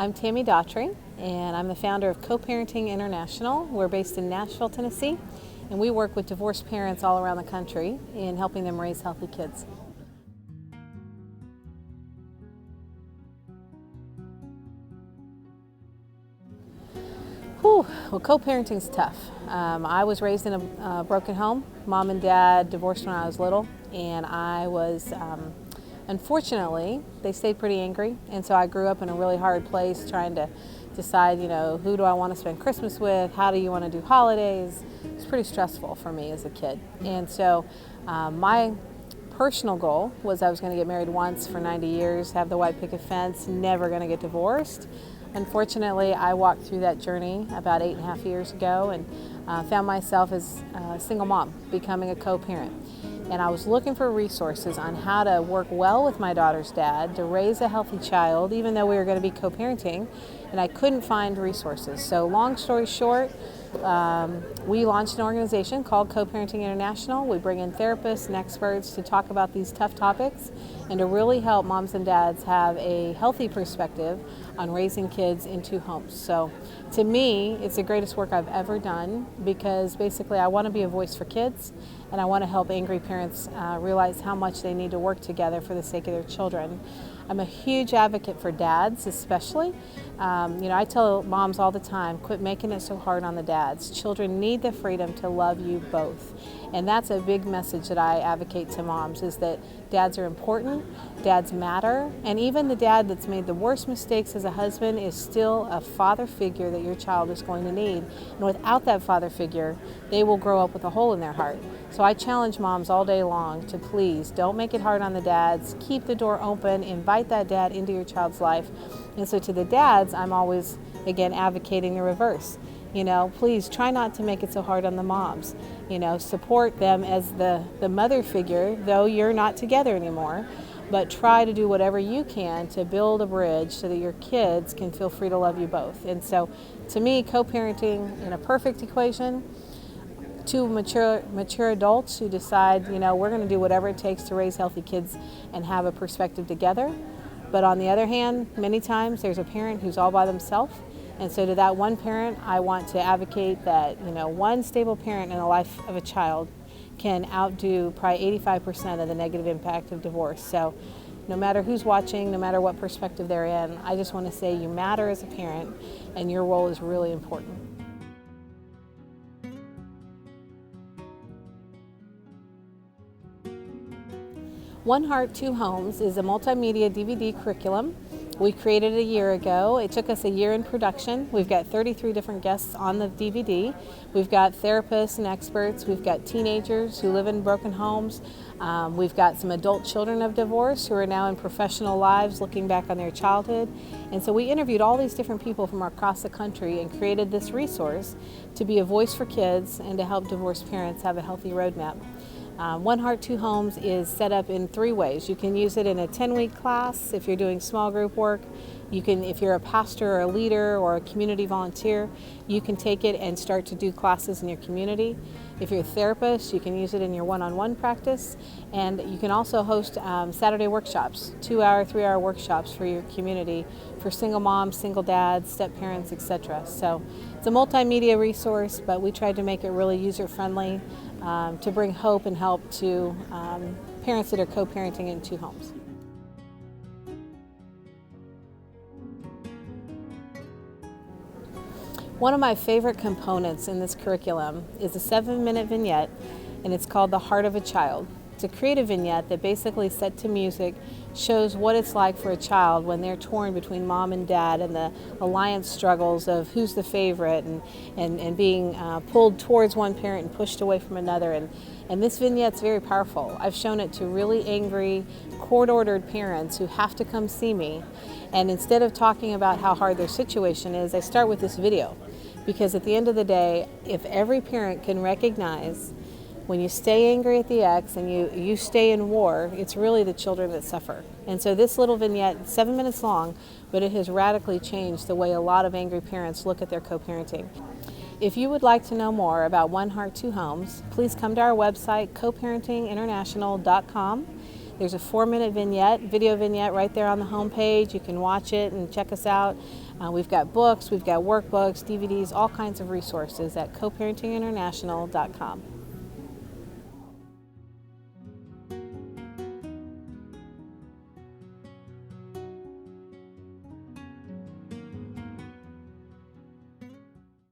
I'm Tammy Daughtry, and I'm the founder of Co-Parenting International. We're based in Nashville, Tennessee, and we work with divorced parents all around the country in helping them raise healthy kids. Well, co-parenting is tough. I was raised in a broken home. Mom and dad divorced when I was little, and I was, unfortunately, they stayed pretty angry, and so I grew up in a really hard place trying to decide, who do I want to spend Christmas with? How do you want to do holidays? It's pretty stressful for me as a kid. And so my personal goal was I was going to get married once for 90 years, have the white picket fence, never going to get divorced. Unfortunately, I walked through that journey about 8.5 years ago and found myself as a single mom, becoming a co-parent. And I was looking for resources on how to work well with my daughter's dad to raise a healthy child, even though we were going to be co-parenting, and I couldn't find resources. So long story short, we launched an organization called Co-Parenting International. We bring in therapists and experts to talk about these tough topics and to really help moms and dads have a healthy perspective on raising kids in two homes. So to me, it's the greatest work I've ever done because basically I want to be a voice for kids and I want to help angry parents realize how much they need to work together for the sake of their children. I'm a huge advocate for dads, especially. I tell moms all the time, quit making it so hard on the dads. Children need the freedom to love you both. And that's a big message that I advocate to moms, is that dads are important, dads matter, and even the dad that's made the worst mistakes as a husband is still a father figure that your child is going to need. And without that father figure, they will grow up with a hole in their heart. So I challenge moms all day long to please don't make it hard on the dads, keep the door open, invite that dad into your child's life. And so to the dads, I'm always, again, advocating the reverse. Please try not to make it so hard on the moms. Support them as the mother figure, though you're not together anymore, but try to do whatever you can to build a bridge so that your kids can feel free to love you both. And so to me, co-parenting in a perfect equation, two mature adults who decide, we're going to do whatever it takes to raise healthy kids and have a perspective together. But on the other hand, many times there's a parent who's all by themselves. And so to that one parent, I want to advocate that, one stable parent in the life of a child can outdo probably 85% of the negative impact of divorce. So no matter who's watching, no matter what perspective they're in, I just want to say you matter as a parent and your role is really important. One Heart, Two Homes is a multimedia DVD curriculum. We created it a year ago. It took us a year in production. We've got 33 different guests on the DVD. We've got therapists and experts. We've got teenagers who live in broken homes. We've got some adult children of divorce who are now in professional lives looking back on their childhood. And so we interviewed all these different people from across the country and created this resource to be a voice for kids and to help divorced parents have a healthy roadmap. One Heart, Two Homes is set up in 3 ways. You can use it in a 10-week class if you're doing small group work. You can, if you're a pastor or a leader or a community volunteer, you can take it and start to do classes in your community. If you're a therapist, you can use it in your one-on-one practice. And you can also host Saturday workshops, 2-hour, 3-hour workshops for your community for single moms, single dads, step parents, etc. So it's a multimedia resource, but we tried to make it really user-friendly to bring hope and help to parents that are co-parenting in two homes. One of my favorite components in this curriculum is a 7-minute vignette, and it's called The Heart of a Child. It's a creative vignette that basically, set to music, shows what it's like for a child when they're torn between mom and dad and the alliance struggles of who's the favorite and being pulled towards one parent and pushed away from another. And this vignette's very powerful. I've shown it to really angry, court-ordered parents who have to come see me. And instead of talking about how hard their situation is, I start with this video. Because at the end of the day, if every parent can recognize when you stay angry at the ex and you stay in war, it's really the children that suffer. And so this little vignette, 7 minutes long, but it has radically changed the way a lot of angry parents look at their co-parenting. If you would like to know more about One Heart, Two Homes, please come to our website, coparentinginternational.com. There's a 4-minute video vignette right there on the home page. You can watch it and check us out. We've got books, we've got workbooks, DVDs, all kinds of resources at coparentinginternational.com.